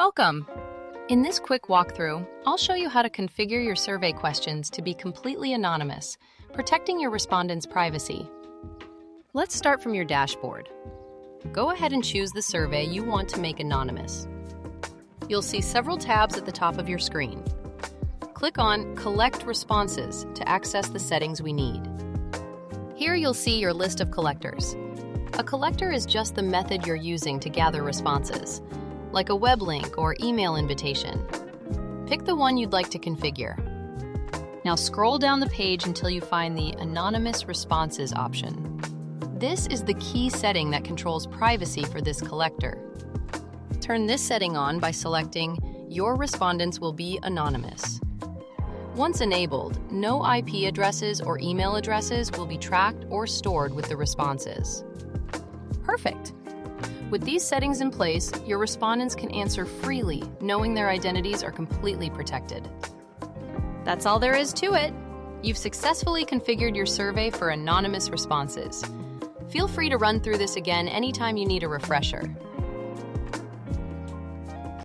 Welcome! In this quick walkthrough, I'll show you how to configure your survey questions to be completely anonymous, protecting your respondents' privacy. Let's start from your dashboard. Go ahead and choose the survey you want to make anonymous. You'll see several tabs at the top of your screen. Click on Collect Responses to access the settings we need. Here you'll see your list of collectors. A collector is just the method you're using to gather responses, like a web link or email invitation. Pick the one you'd like to configure. Now scroll down the page until you find the Anonymous Responses option. This is the key setting that controls privacy for this collector. Turn this setting on by selecting Your Respondents will be anonymous. Once enabled, no IP addresses or email addresses will be tracked or stored with the responses. Perfect! With these settings in place, your respondents can answer freely, knowing their identities are completely protected. That's all there is to it. You've successfully configured your survey for anonymous responses. Feel free to run through this again anytime you need a refresher.